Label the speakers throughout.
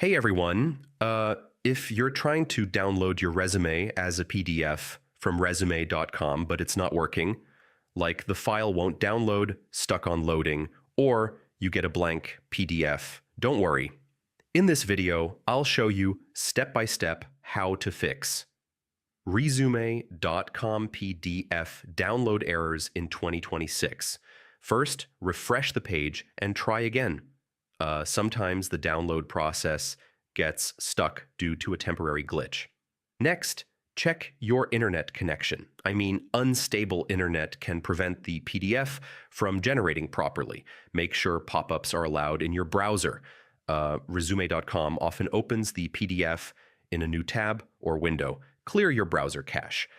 Speaker 1: Hey everyone. If you're trying to download your resume as a PDF from resume.com, but it's not working, like the file won't download, stuck on loading, or you get a blank PDF, don't worry. In this video, I'll show you step by step how to fix resume.com PDF download errors in 2026. First, refresh the page and try again. Sometimes the download process gets stuck due to a temporary glitch. Next, check your internet connection. Unstable internet can prevent the PDF from generating properly. Make sure pop-ups are allowed in your browser. Resume.com often opens the PDF in a new tab or window. Clear your browser cache.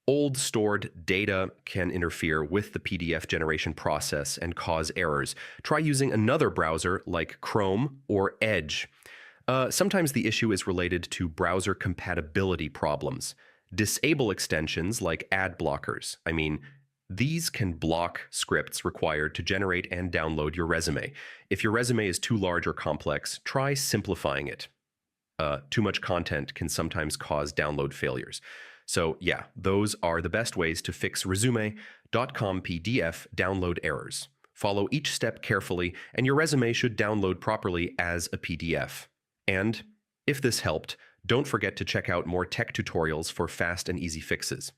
Speaker 1: Old stored data can interfere with the PDF generation process and cause errors. Try using another browser like Chrome or Edge. Sometimes the issue is related to browser compatibility problems. Disable extensions like ad blockers. These can block scripts required to generate and download your resume. If your resume is too large or complex, try simplifying it. Too much content can sometimes cause download failures. So yeah, those are the best ways to fix resume.com PDF download errors. Follow each step carefully, and your resume should download properly as a PDF. And if this helped, don't forget to check out more tech tutorials for fast and easy fixes.